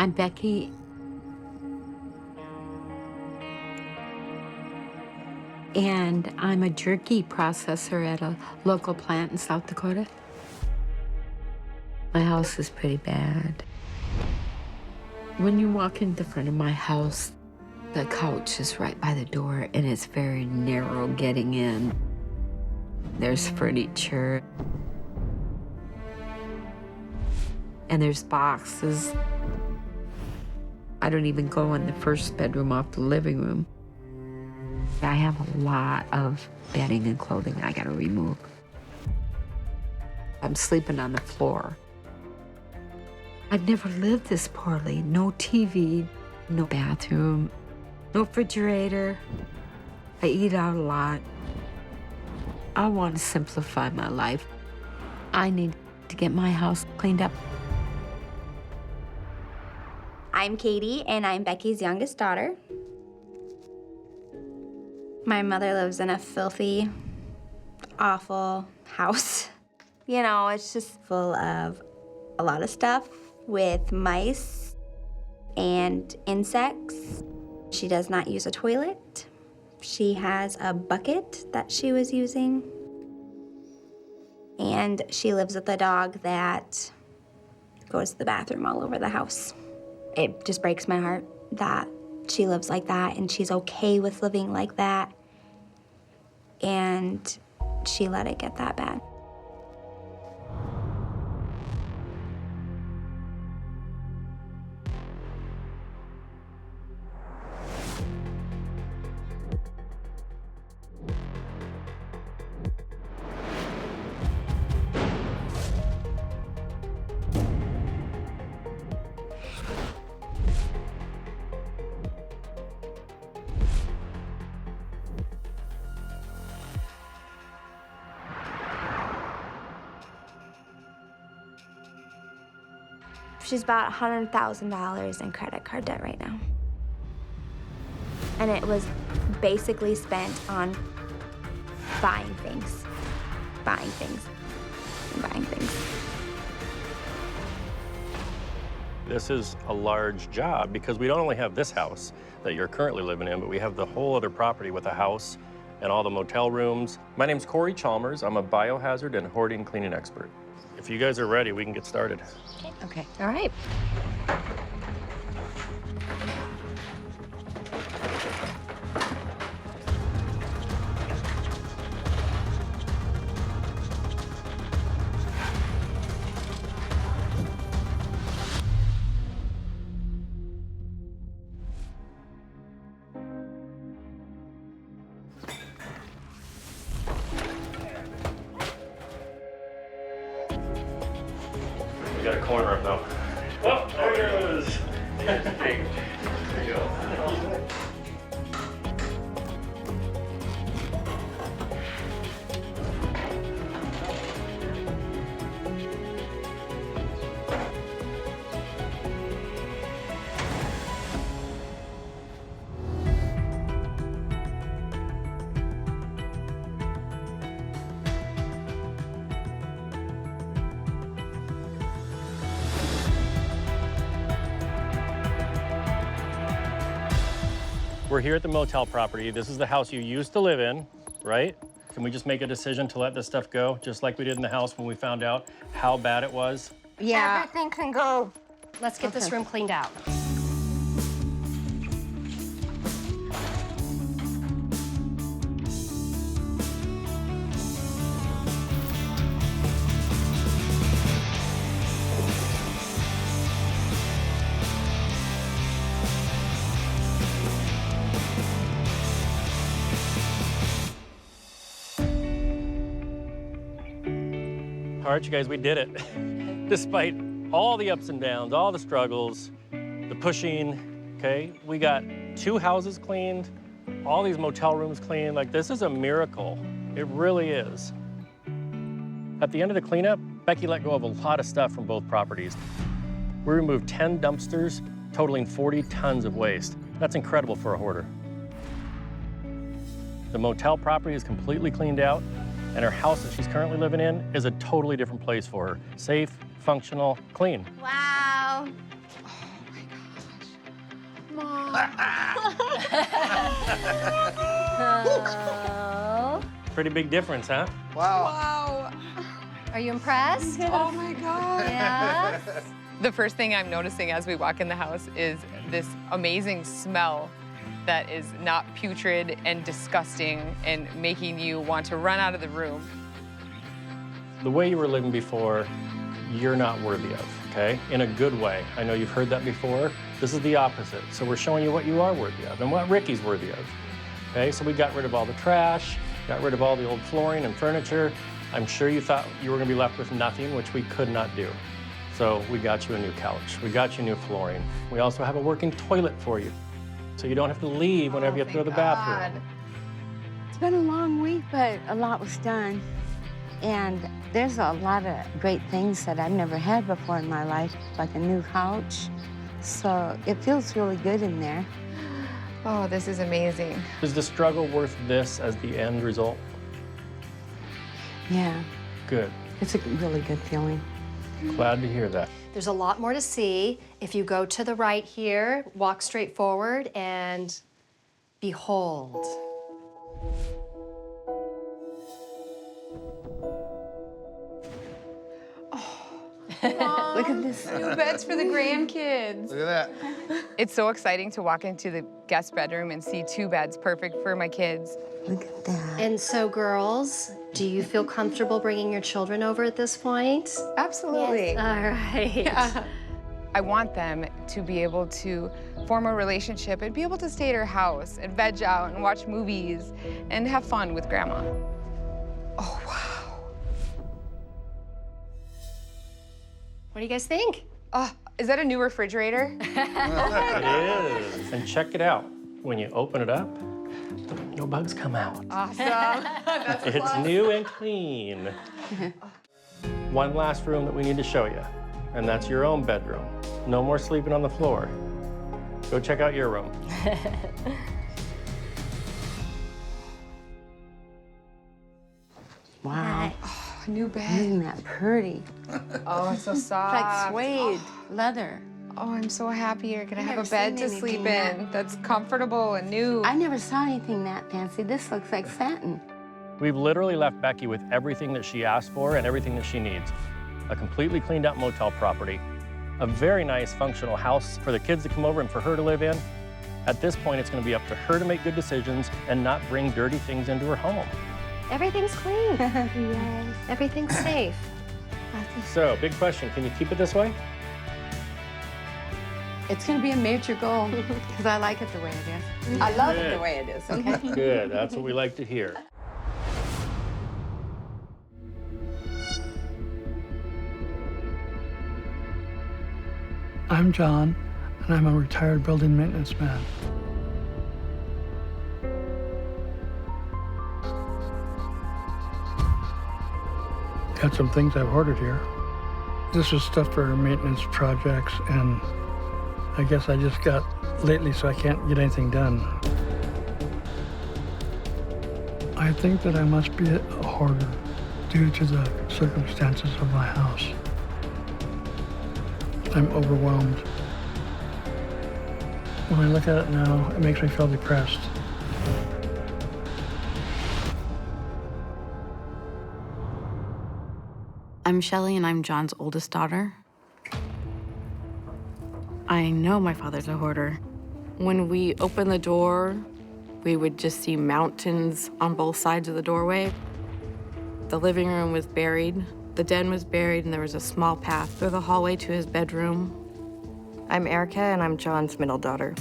I'm Becky. And I'm a jerky processor at a local plant in South Dakota. My house is pretty bad. When you walk in the front of my house, the couch is right by the door, and it's very narrow getting in. There's furniture. And there's boxes. I don't even go in the first bedroom off the living room. I have a lot of bedding and clothing I gotta remove. I'm sleeping on the floor. I've never lived this poorly. No TV, no bathroom, no refrigerator. I eat out a lot. I want to simplify my life. I need to get my house cleaned up. I'm Katie, and I'm Becky's youngest daughter. My mother lives in a filthy, awful house. You know, it's just full of a lot of stuff with mice and insects. She does not use a toilet. She has a bucket that she was using. And she lives with a dog that goes to the bathroom all over the house. It just breaks my heart that she lives like that and she's okay with living like that. And she let it get that bad. She's about $100,000 in credit card debt right now. And it was basically spent on buying things, and buying things. This is a large job because we don't only have this house that you're currently living in, but we have the whole other property with a house and all the motel rooms. My name's Corey Chalmers. I'm a biohazard and hoarding cleaning expert. If you guys are ready, we can get started. Okay, all right. We got a corner up though. Oh, there it is. There you go. We're here at the motel property. This is the house you used to live in, right? Can we just make a decision to let this stuff go, just like we did in the house when we found out how bad it was? Yeah. Everything can go. Let's get this room cleaned out. All right, you guys, we did it. Despite all the ups and downs, all the struggles, the pushing, okay? We got 2 houses cleaned, all these motel rooms cleaned. Like, this is a miracle. It really is. At the end of the cleanup, Becky let go of a lot of stuff from both properties. We removed 10 dumpsters, totaling 40 tons of waste. That's incredible for a hoarder. The motel property is completely cleaned out, and her house that she's currently living in is a totally different place for her. Safe, functional, clean. Wow. Oh my Oh. Pretty big difference, huh? Wow. Are you impressed? Oh my God. Yeah. The first thing I'm noticing as we walk in the house is this amazing smell that is not putrid and disgusting and making you want to run out of the room. The way you were living before, you're not worthy of, okay? In a good way. I know you've heard that before. This is the opposite. So we're showing you what you are worthy of and what Ricky's worthy of, okay? So we got rid of all the trash, got rid of all the old flooring and furniture. I'm sure you thought you were gonna be left with nothing, which we could not do. So we got you a new couch. We got you new flooring. We also have a working toilet for you, so you don't have to leave whenever you have to go to the bathroom. It's been a long week, but a lot was done. And there's a lot of great things that I've never had before in my life, like a new couch. So it feels really good in there. Oh, this is amazing. Is the struggle worth this as the end result? Yeah, Good. it's a really good feeling. Glad to hear that. There's a lot more to see. If you go to the right here, walk straight forward and behold. Look at this. New beds for the grandkids. Look at that. It's so exciting to walk into the guest bedroom and see 2 beds, perfect for my kids. Look at that. And so, girls, do you feel comfortable bringing your children over at this point? Absolutely. All right. I want them to be able to form a relationship and be able to stay at her house and veg out and watch movies and have fun with Grandma. Oh, wow. What do you guys think? Oh, is that a new refrigerator? It is. And check it out. When you open it up, no bugs come out. Awesome. That's a It's plus. new and clean. One last room that we need to show you, and that's your own bedroom. No more sleeping on the floor. Go check out your room. Wow. A new bed. Isn't that pretty? Oh, it's so It's soft. like suede, leather. Oh, I'm so happy you're gonna have never a bed seen to sleep anything in that's comfortable and new. I never saw anything that fancy. This looks like satin. We've literally left Becky with everything that she asked for and everything that she needs. A completely cleaned out motel property, a very nice functional house for the kids to come over and for her to live in. At this point, it's gonna be up to her to make good decisions and not bring dirty things into her home. Everything's clean. Yes. Everything's safe. So, big question, can you keep it this way? It's gonna be a major goal because I like it the way it is. I love it the way it is, okay? Good, that's what we like to hear. I'm John, and I'm a retired building maintenance man. Got some things I've hoarded here. This is stuff for maintenance projects, and I guess I just got lately, so I can't get anything done. I think that I must be a hoarder due to the circumstances of my house. I'm overwhelmed. When I look at it now, it makes me feel depressed. I'm Shelley, and I'm John's oldest daughter. I know my father's a hoarder. When we opened the door, we would just see mountains on both sides of the doorway. The living room was buried, the den was buried, and there was a small path through the hallway to his bedroom. I'm Erica, and I'm John's middle daughter.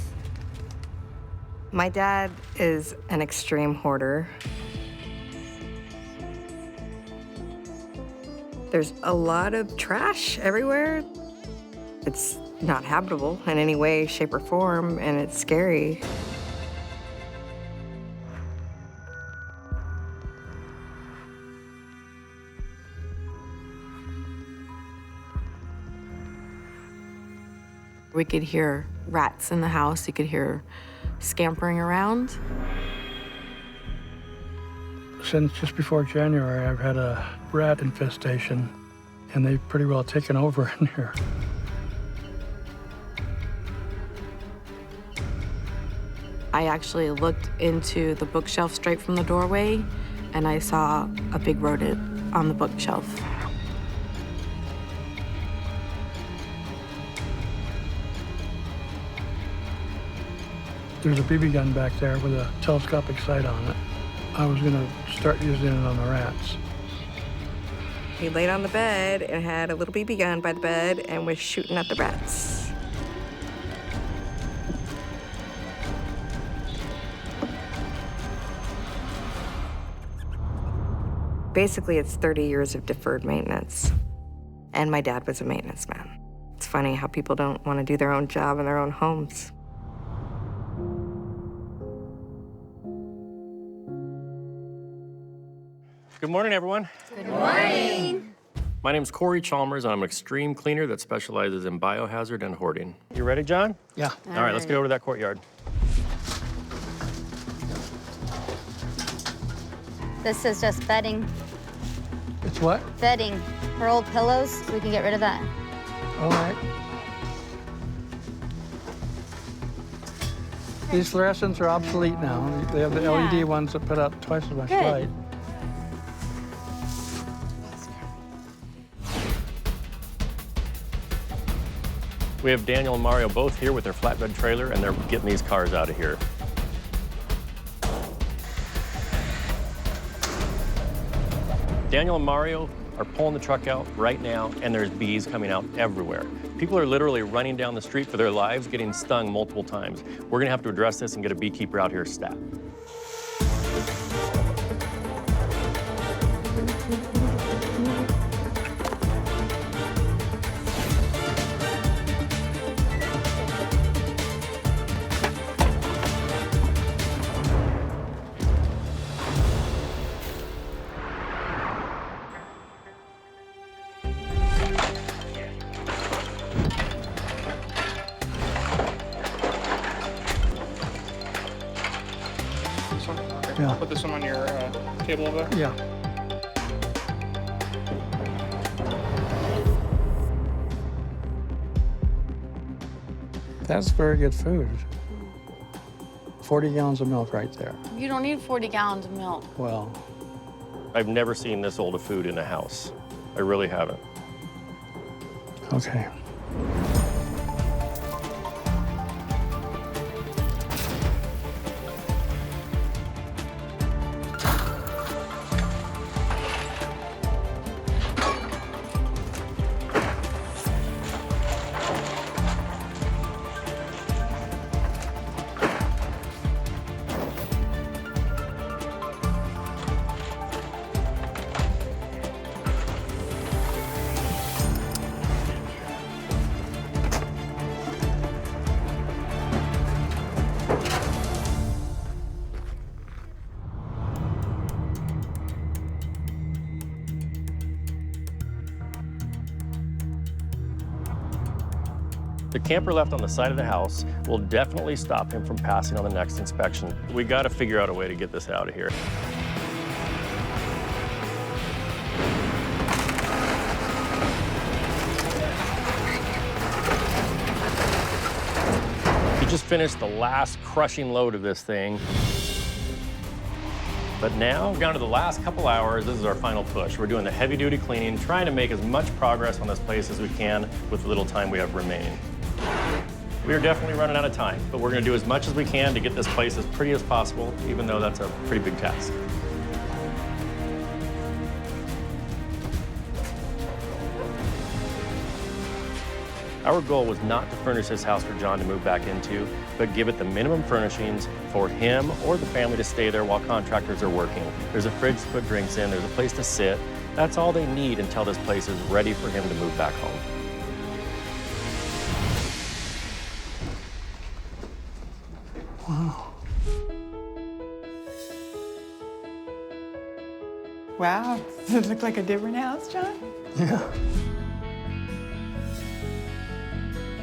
My dad is an extreme hoarder. There's a lot of trash everywhere. It's not habitable in any way, shape, or form, and it's scary. We could hear rats in the house. You could hear scampering around. Since just before January, I've had a rat infestation, and they've pretty well taken over in here. I actually looked into the bookshelf straight from the doorway, and I saw a big rodent on the bookshelf. There's a BB gun back there with a telescopic sight on it. I was gonna start using it on the rats. He laid on the bed and had a little BB gun by the bed and was shooting at the rats. Basically, it's 30 years of deferred maintenance. And my dad was a maintenance man. It's funny how people don't want to do their own job in their own homes. Good morning, everyone. Good morning. My name's Corey Chalmers, and I'm an extreme cleaner that specializes in biohazard and hoarding. You ready, John? Yeah. All right, let's get over to that courtyard. This is just bedding. It's what? Bedding. For old pillows, so we can get rid of that. All right. These fluorescents are obsolete now. They have the LED ones that put out twice as much light. We have Daniel and Mario both here with their flatbed trailer, and they're getting these cars out of here. Daniel and Mario are pulling the truck out right now, and there's bees coming out everywhere. People are literally running down the street for their lives, getting stung multiple times. We're gonna have to address this and get a beekeeper out here stat. Yeah. Put this one on your table over there. Yeah. That's very good food. 40 gallons of milk right there. You don't need 40 gallons of milk. Well, I've never seen this old of food in a house. I really haven't. okay. The camper left on the side of the house will definitely stop him from passing on the next inspection. We got to figure out a way to get this out of here. He just finished the last crushing load of this thing. But now, down to the last couple hours, this is our final push. We're doing the heavy-duty cleaning, trying to make as much progress on this place as we can with the little time we have remaining. We are definitely running out of time, but we're going to do as much as we can to get this place as pretty as possible, even though that's a pretty big task. Our goal was not to furnish this house for John to move back into, but give it the minimum furnishings for him or the family to stay there while contractors are working. There's a fridge to put drinks in, there's a place to sit. That's all they need until this place is ready for him to move back home. Wow. Wow. Does it look like a different house, John? Yeah.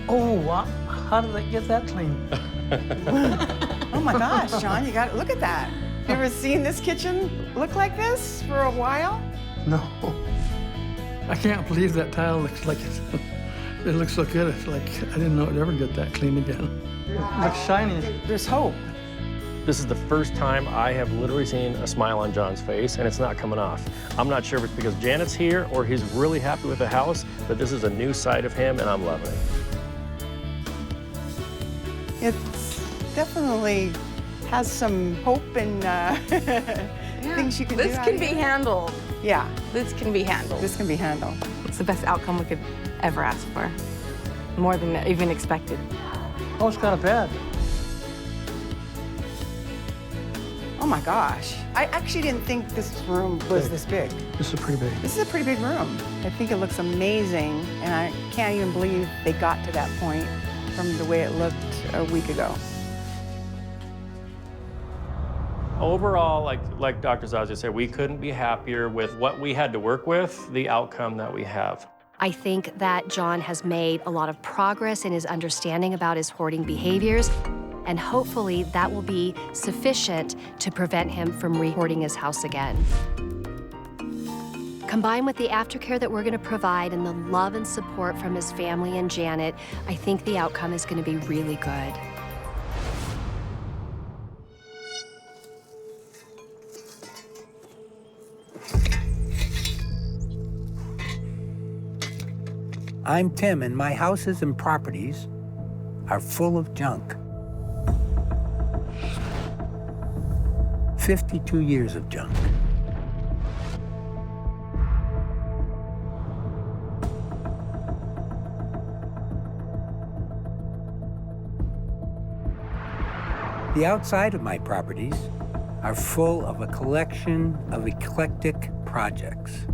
Oh, wow. How did they get that clean? Oh my gosh, John, you got to look at that. You ever seen this kitchen look like this for a while? No. I can't believe that tile looks like it. It looks so good. It's like I didn't know it'd ever get that clean again. It looks shiny. There's hope. This is the first time I have literally seen a smile on John's face, and it's not coming off. I'm not sure if it's because Janet's here or he's really happy with the house, but this is a new side of him, and I'm loving it. It's definitely has some hope and things you can do. This can be handled. Yeah. This can be handled. This can be handled. It's the best outcome we could ever ask for. More than even expected. Oh, it's kind of bad. Oh my gosh. I actually didn't think this room was this big. This is pretty big. This is a pretty big room. I think it looks amazing, and I can't even believe they got to that point from the way it looked a week ago. Overall, like Dr. Zazia said, we couldn't be happier with what we had to work with, the outcome that we have. I think that John has made a lot of progress in his understanding about his hoarding behaviors, and hopefully that will be sufficient to prevent him from re-hoarding his house again. Combined with the aftercare that we're going to provide and the love and support from his family and Janet, I think the outcome is going to be really good. I'm Tim, and my houses and properties are full of junk. 52 years of junk. The outside of my properties are full of a collection of eclectic projects.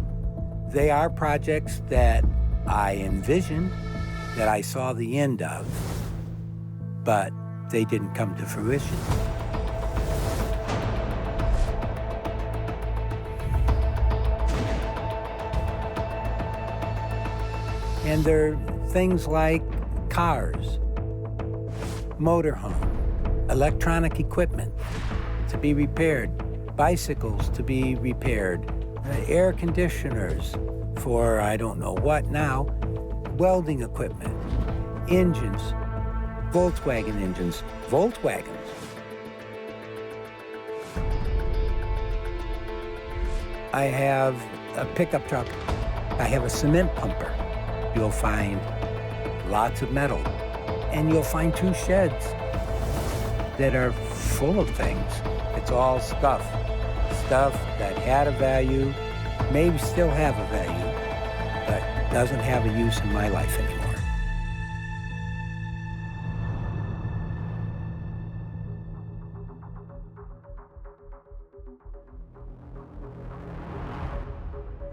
They are projects that I envisioned, that I saw the end of, but they didn't come to fruition. And they're things like cars, motorhome, electronic equipment to be repaired, bicycles to be repaired, air conditioners for I don't know what now, welding equipment, engines, Volkswagen engines, Volkswagens. I have a pickup truck. I have a cement pumper. You'll find lots of metal. And you'll find 2 sheds that are full of things. It's all stuff. Stuff that had a value, maybe still have a value, but doesn't have a use in my life anymore.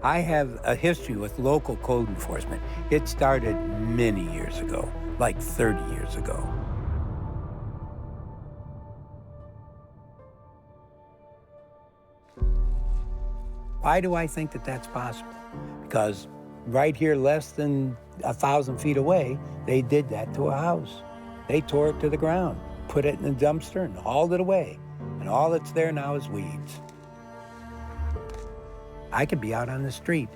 I have a history with local code enforcement. It started many years ago, like 30 years ago. Why do I think that that's possible? Because right here, less than 1,000 feet away, they did that to a house. They tore it to the ground, put it in a dumpster, and hauled it away. And all that's there now is weeds. I could be out on the street,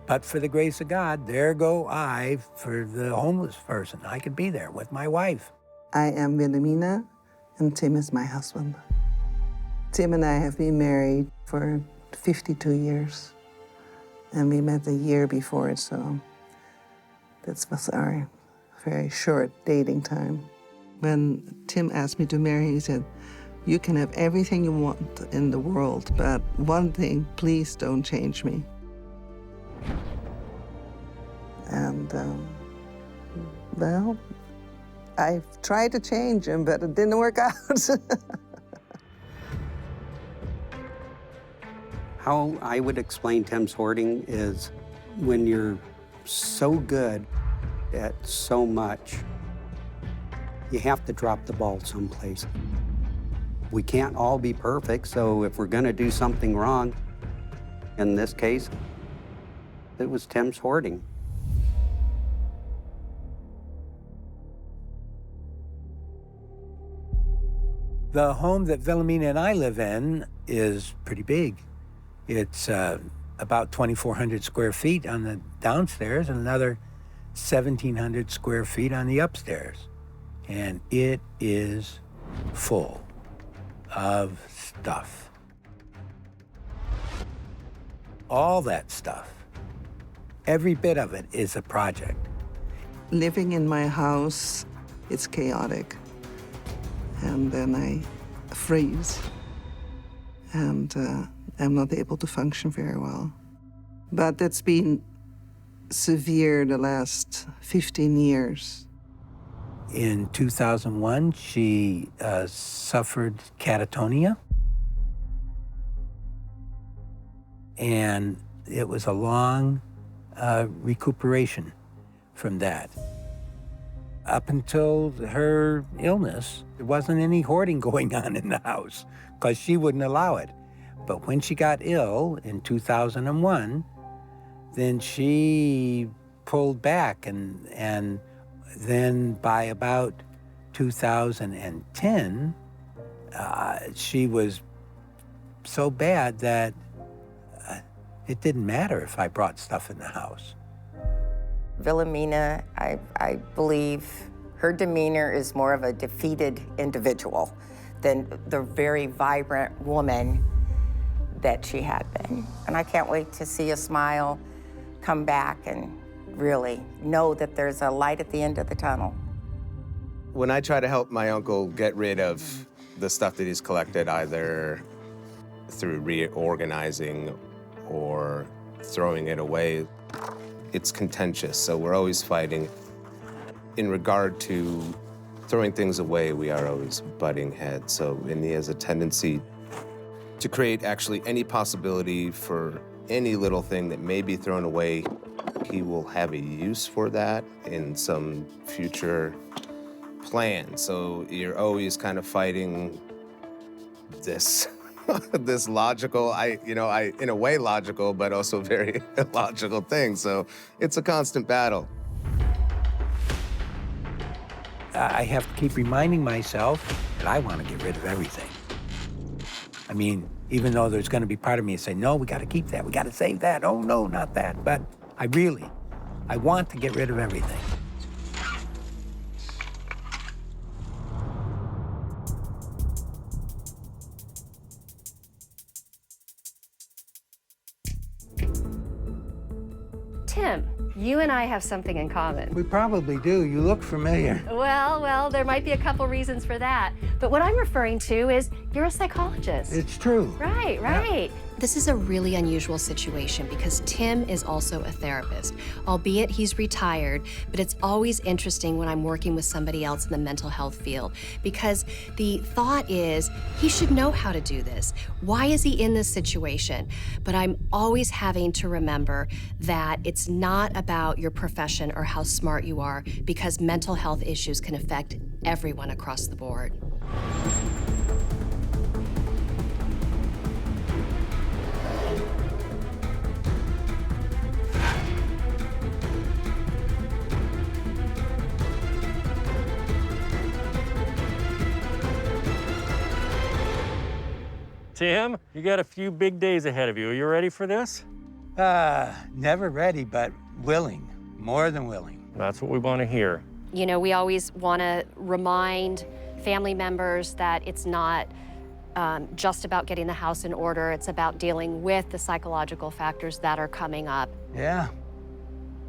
but for the grace of God, there go I for the homeless person. I could be there with my wife. I am Wilhelmina, and Tim is my husband. Tim and I have been married for 52 years, and we met a year before it, so that was our very short dating time. When Tim asked me to marry, he said, "You can have everything you want in the world, but one thing, please don't change me." And, well, I've tried to change him, but it didn't work out. How I would explain Tim's hoarding is when you're so good at so much, you have to drop the ball someplace. We can't all be perfect, so if we're gonna do something wrong, in this case, it was Tim's hoarding. The home that Wilhelmina and I live in is pretty big. It's about 2,400 square feet on the downstairs and another 1,700 square feet on the upstairs. And it is full of stuff. All that stuff, every bit of it is a project. Living in my house, it's chaotic. And then I freeze. And I'm not able to function very well. But that's been severe the last 15 years. In 2001, she suffered catatonia. And it was a long recuperation from that. Up until her illness, there wasn't any hoarding going on in the house because she wouldn't allow it. But when she got ill in 2001, then she pulled back, and then by about 2010, she was so bad that it didn't matter if I brought stuff in the house. Wilhelmina, I believe her demeanor is more of a defeated individual than the very vibrant woman that she had been. And I can't wait to see a smile come back and really know that there's a light at the end of the tunnel. When I try to help my uncle get rid of the stuff that he's collected, either through reorganizing or throwing it away, it's contentious, so we're always fighting. In regard to throwing things away, we are always butting heads. So, and he has a tendency to create actually any possibility for any little thing that may be thrown away. He will have a use for that in some future plan. So you're always kind of fighting this this logical, in a way logical, but also very illogical thing. So it's a constant battle. I have to keep reminding myself that I want to get rid of everything. I mean, even though there's going to be part of me that say, no, we got to keep that, we got to save that. Oh, no, not that. But I want to get rid of everything. Tim, you and I have something in common. We probably do. You look familiar. Well, there might be a couple reasons for that. But what I'm referring to is you're a psychologist. It's true. Right. Yeah. This is a really unusual situation because Tim is also a therapist, albeit he's retired, but it's always interesting when I'm working with somebody else in the mental health field because the thought is he should know how to do this. Why is he in this situation? But I'm always having to remember that it's not about your profession or how smart you are because mental health issues can affect everyone across the board. Tim, you got a few big days ahead of you. Are you ready for this? Never ready, but willing. More than willing. That's what we want to hear. You know, we always want to remind family members that it's not just about getting the house in order. It's about dealing with the psychological factors that are coming up. Yeah.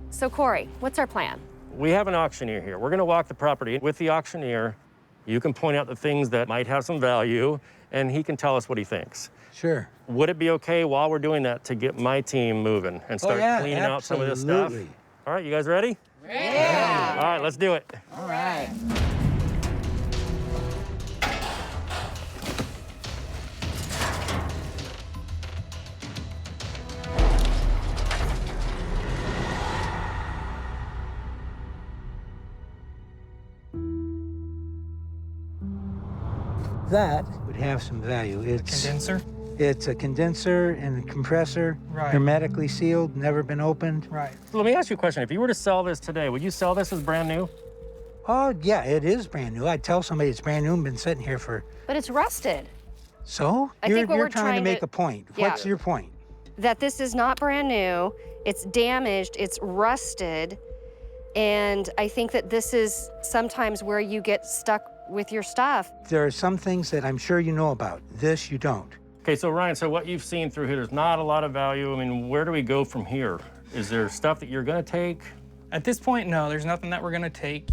So, Corey, what's our plan? We have an auctioneer here. We're going to walk the property with the auctioneer. You can point out the things that might have some value, and he can tell us what he thinks. Sure. Would it be okay while we're doing that to get my team moving and start cleaning out some of this stuff? All right, you guys ready? Yeah. All right, let's do it. All right. That would have some value. It's Condenser? It's a condenser and a compressor, Right. hermetically sealed, never been opened. Right. So let me ask you a question. If you were to sell this today, would you sell this as brand new? Oh, yeah, it is brand new. I'd tell somebody it's brand new and been sitting here for... But it's rusted. So? I think what you're we're trying to make a point. Yeah. What's your point? That this is not brand new, it's damaged, it's rusted, and I think that this is sometimes where you get stuck with your stuff. There are some things that I'm sure you know about. This you don't. Okay, so Ryan, so what you've seen through here, there's not a lot of value. I mean, where do we go from here? Is there stuff that you're gonna take? At this point, no, there's nothing that we're gonna take.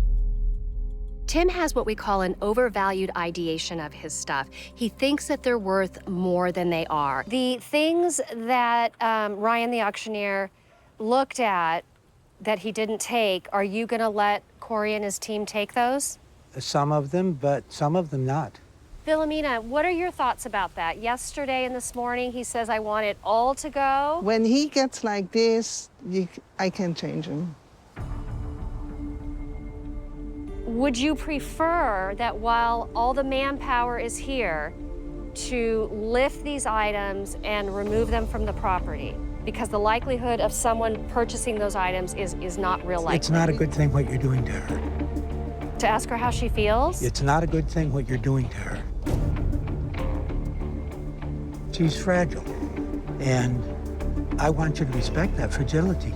Tim has what we call an overvalued ideation of his stuff. He thinks that they're worth more than they are. The things that Ryan the auctioneer looked at that he didn't take, are you gonna let Corey and his team take those? Some of them, but some of them not. Philomena, what are your thoughts about that? Yesterday and this morning, he says, I want it all to go. When he gets like this, I can change him. Would you prefer that while all the manpower is here, to lift these items and remove them from the property? Because the likelihood of someone purchasing those items is not real likely. It's not a good thing what you're doing to her. To ask her how she feels? It's not a good thing what you're doing to her. She's fragile, and I want you to respect that fragility.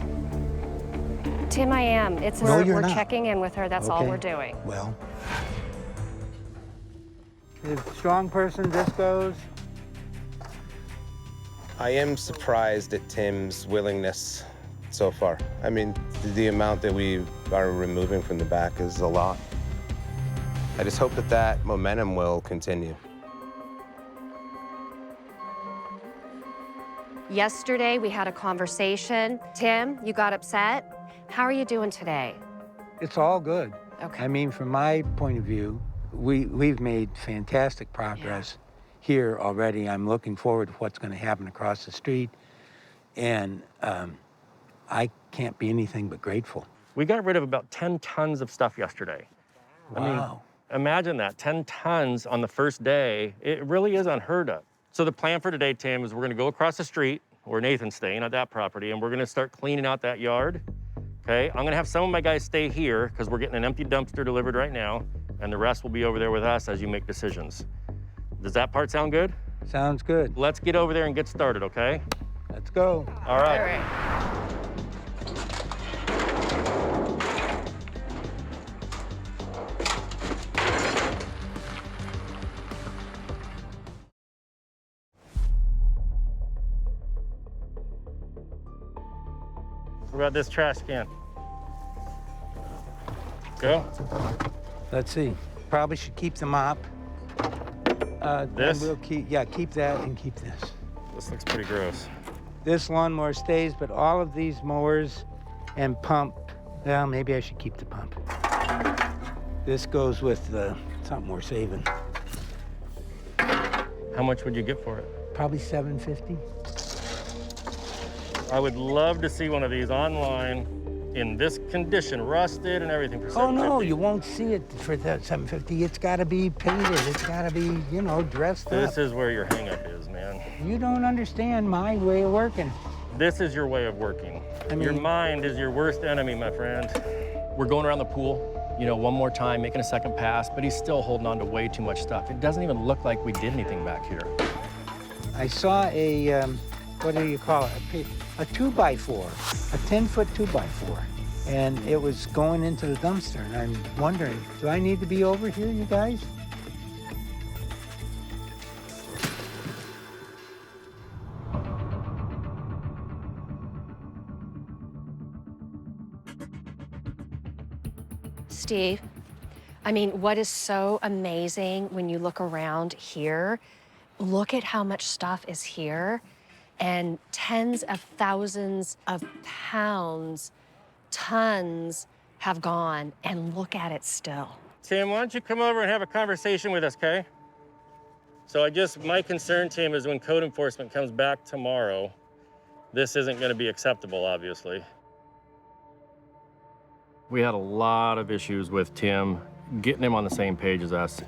Tim, I am. It's No, you're we're not. checking in with her. That's all Okay. we're doing. Well, if strong person this goes, I am surprised at Tim's willingness so far. I mean, the amount that we are removing from the back is a lot. I just hope that that momentum will continue. Yesterday, we had a conversation. Tim, you got upset. How are you doing today? it's all good. Okay. I mean, from my point of view, we've made fantastic progress here already. I'm looking forward to what's going to happen across the street, and I can't be anything but grateful. We got rid of about 10 tons of stuff yesterday. Wow. I mean, imagine that, 10 tons on the first day. It really is unheard of. So the plan for today, Tim, is we're gonna go across the street where Nathan's staying at that property, and we're gonna start cleaning out that yard, okay? I'm gonna have some of my guys stay here because we're getting an empty dumpster delivered right now, and the rest will be over there with us as you make decisions. Does that part sound good? Sounds good. Let's get over there and get started, okay? Let's go. All right. All right. What about this trash can? Go. Let's see. Probably should keep the mop. This? And we'll keep that and keep this. This looks pretty gross. This lawnmower stays, but all of these mowers and pump, well, maybe I should keep the pump. This goes with something we're saving. How much would you get for it? Probably $750. I would love to see one of these online in this condition, rusted and everything for $750. Oh, no, you won't see it for that $750. It's got to be painted. It's got to be, you know, dressed up. This is where your hang-up is, man. You don't understand my way of working. This is your way of working. I mean, your mind is your worst enemy, my friend. We're going around the pool, you know, one more time, making a second pass, but he's still holding on to way too much stuff. It doesn't even look like we did anything back here. I saw a, what do you call it? A 2x4, a 10-foot 2x4. And it was going into the dumpster, and I'm wondering, do I need to be over here, you guys? Steve, I mean, what is so amazing when you look around here, look at how much stuff is here, and tens of thousands of pounds, tons have gone, and look at it still. Tim, why don't you come over and have a conversation with us, okay? So my concern, Tim, is when code enforcement comes back tomorrow, this isn't gonna be acceptable, obviously. We had a lot of issues with Tim, getting him on the same page as us.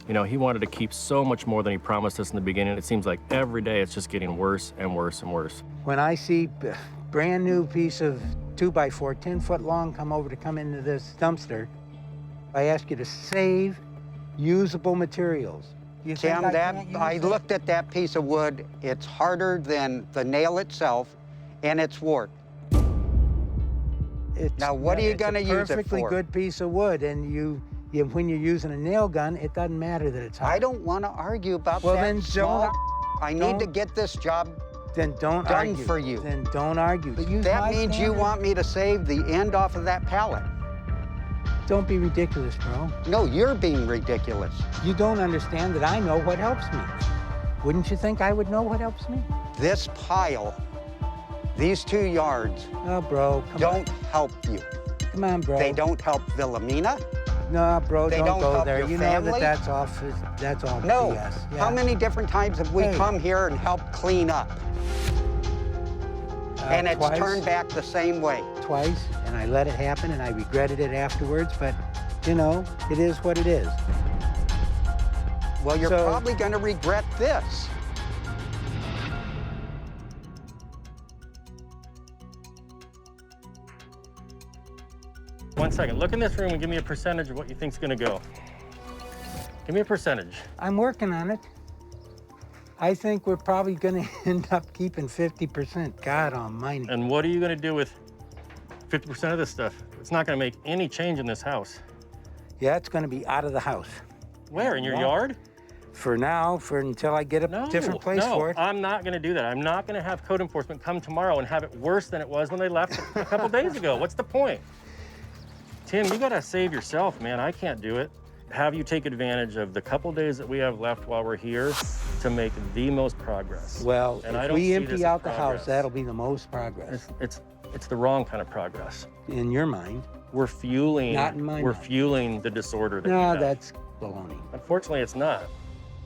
You know, he wanted to keep so much more than he promised us in the beginning. It seems like every day it's just getting worse and worse and worse. When I see a brand new piece of 2x4, 10-foot long, come into this dumpster, I ask you to save usable materials. You think Tim, I looked at that piece of wood. It's harder than the nail itself, and it's warped. Now, what are you going to use it for? It's a perfectly good piece of wood, and When you're using a nail gun, it doesn't matter that it's hot. I don't want to argue about Well, that then small. I need to don't- get this job Then don't done argue. for you. Then don't argue. But use That my means you standard. want me to save the end off of that pallet. Don't be ridiculous, bro. No, you're being ridiculous. You don't understand that I know what helps me. Wouldn't you think I would know what helps me? This pile, these 2 yards, Oh, bro, don't help you. Come on, bro. They don't help Wilhelmina. No, bro, They don't don't go help there. your You know family? that that's all No. BS. Yeah. How many different times have we Hey. come here and helped clean up? And it's Twice. turned back the same way. Twice, and I let it happen, and I regretted it afterwards, but, you know, it is what it is. Well, you're So- probably going to regret this. One second. Look in this room and give me a percentage of what you think's going to go. Give me a percentage. I'm working on it. I think we're probably going to end up keeping 50%. God almighty. And what are you going to do with 50% of this stuff? It's not going to make any change in this house. Yeah, it's going to be out of the house. Where? In your Well, yard? For now, until I get a different place for it. I'm not going to do that. I'm not going to have code enforcement come tomorrow and have it worse than it was when they left a couple days ago. What's the point? Tim, you got to save yourself, man. I can't do it. Have you take advantage of the couple days that we have left while we're here to make the most progress. Well, and I if don't we see empty this as out the progress. house, that'll be the most progress. It's the wrong kind of progress. In your mind. We're fueling. Not in my We're mind. fueling the disorder that we No, have. that's baloney. Unfortunately, it's not.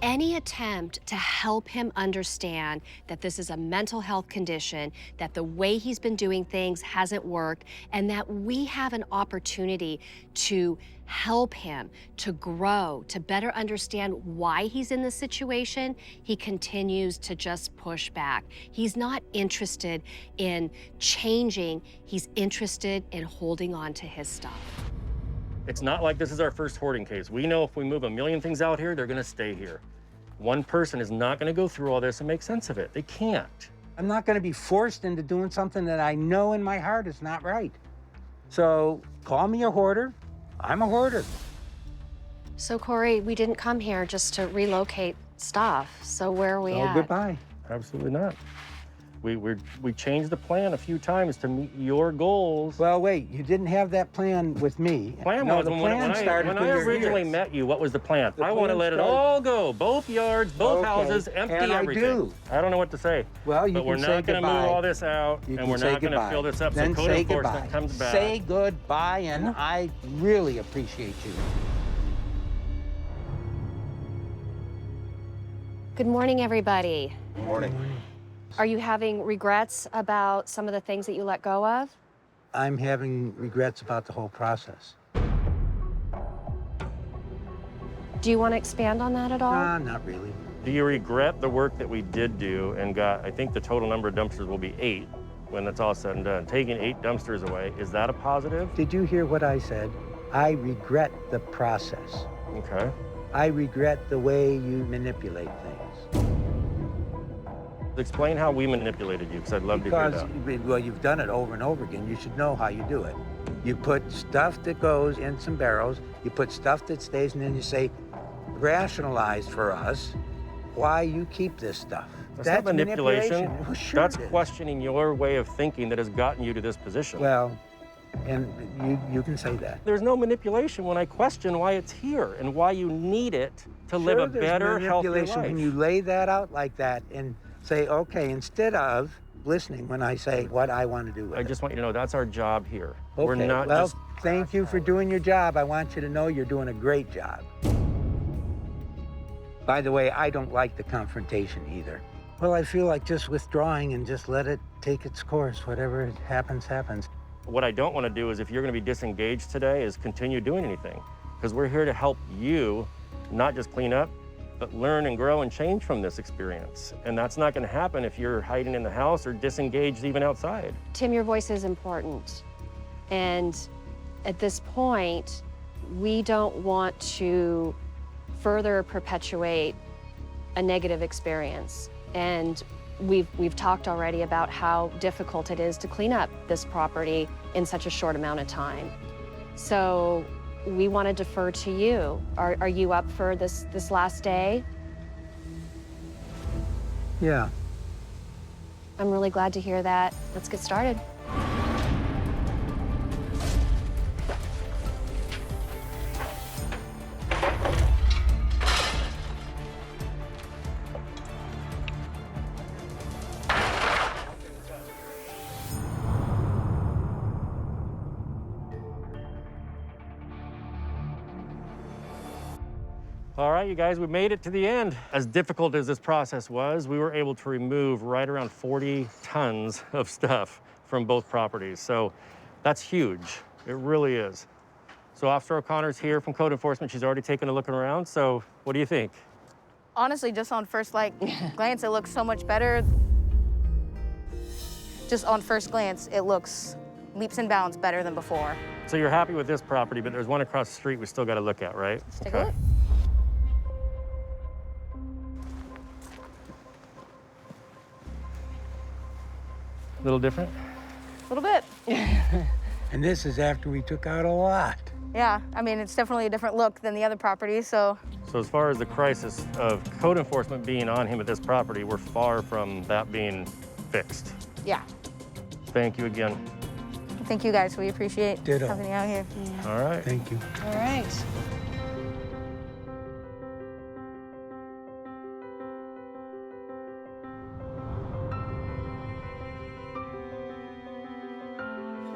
Any attempt to help him understand that this is a mental health condition, that the way he's been doing things hasn't worked, and that we have an opportunity to help him to grow, to better understand why he's in this situation, he continues to just push back. He's not interested in changing, he's interested in holding on to his stuff. It's not like this is our first hoarding case. We know if we move a million things out here, they're gonna stay here. One person is not gonna go through all this and make sense of it. They can't. I'm not going to be forced into doing something that I know in my heart is not right. So call me a hoarder. I'm a hoarder. So Corey, we didn't come here just to relocate stuff. So where are we at? Goodbye. Absolutely not. We changed the plan a few times to meet your goals. Well, wait, you didn't have that plan with me. Plan no, was the plan started when when I you're originally here. met you, what was the plan? The I want to plan let it started- all go. Both yards, both Okay, houses, empty and I everything. do. I don't know what to say. Well, you but can we're say not going to move goodbye. all this out, You and can we're say not going to goodbye. fill this up Then so code say enforcement goodbye. comes back. Say goodbye, and I really appreciate you. Good morning, everybody. Good morning. Are you having regrets about some of the things that you let go of? I'm having regrets about the whole process. Do you want to expand on that at all? Not really. Do you regret the work that we did do and got, I think the total number of dumpsters will be 8 when it's all said and done. Taking 8 dumpsters away, is that a positive? Did you hear what I said? I regret the process. Okay. I regret the way you manipulate things. Explain how we manipulated you, because I'd love to hear Because, that. well, you've done it over and over again. You should know how you do it. You put stuff that goes in some barrels, you put stuff that stays, and then you say, rationalize for us why you keep this stuff. That's not manipulation. Well, sure That's it is. questioning your way of thinking that has gotten you to this position. Well, and you can say that. There's no manipulation when I question why it's here and why you need it to live a There's better, healthier manipulation life. when you lay that out like that and say, okay, instead of listening when I say what I want to do with I just want you to know that's our job here. Okay, We're not well, just... thank you for doing your job. I want you to know you're doing a great job. By the way, I don't like the confrontation either. Well, I feel like just withdrawing and just let it take its course. Whatever happens, happens. What I don't want to do is, if you're going to be disengaged today, is continue doing anything. Because we're here to help you not just clean up, but learn and grow and change from this experience. And that's not going to happen if you're hiding in the house or disengaged even outside. Tim, your voice is important. And at this point, we don't want to further perpetuate a negative experience. And we've talked already about how difficult it is to clean up this property in such a short amount of time. So we want to defer to you. Are you up for this last day? Yeah. I'm really glad to hear that. Let's get started. All right, you guys, we made it to the end. As difficult as this process was, we were able to remove right around 40 tons of stuff from both properties. So that's huge. It really is. So Officer O'Connor's here from Code Enforcement. She's already taken a look around. So what do you think? Honestly, just on first glance, it looks so much better. Just on first glance, it looks leaps and bounds better than before. So you're happy with this property, but there's one across the street we still got to look at, right? Let's take a look. A little different? A little bit. And this is after we took out a lot. Yeah, I mean, it's definitely a different look than the other properties, so. So as far as the crisis of code enforcement being on him at this property, we're far from that being fixed. Yeah. Thank you again. Thank you guys. We appreciate Ditto. having you out here. All right. Thank you. All right.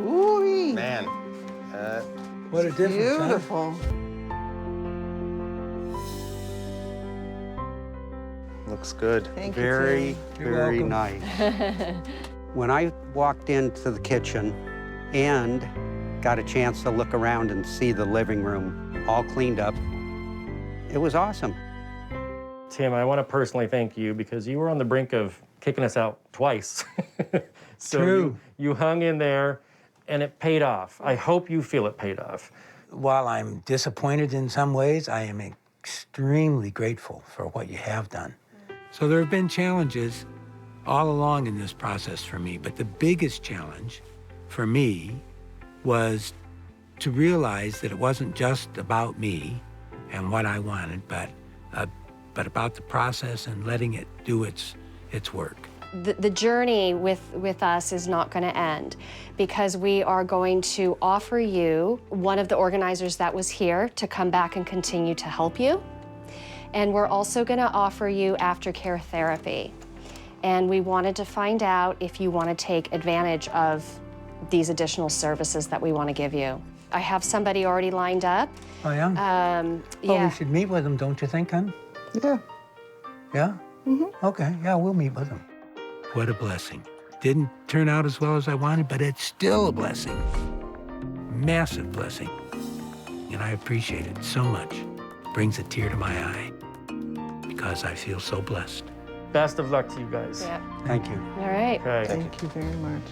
Ooh, Man, what a difference, huh? beautiful. looks good. Thank you, Very, Tim. You're very welcome. nice. When I walked into the kitchen and got a chance to look around and see the living room all cleaned up, it was awesome. Tim, I want to personally thank you because you were on the brink of kicking us out twice. So True. You hung in there and it paid off. I hope you feel it paid off. While I'm disappointed in some ways, I am extremely grateful for what you have done. So there have been challenges all along in this process for me, but the biggest challenge for me was to realize that it wasn't just about me and what I wanted, but about the process and letting it do its work. The journey with us is not going to end because we are going to offer you one of the organizers that was here to come back and continue to help you. And we're also going to offer you aftercare therapy. And we wanted to find out if you want to take advantage of these additional services that we want to give you. I have somebody already lined up. Oh, yeah? Yeah. Well, we should meet with them, don't you think, hon? Yeah. Yeah? Mm-hmm. Okay, yeah, we'll meet with them. What a blessing. Didn't turn out as well as I wanted, but it's still a blessing. Massive blessing. And I appreciate it so much. Brings a tear to my eye because I feel so blessed. Best of luck to you guys. Yeah. Thank you. All right. Okay. Thank you very much.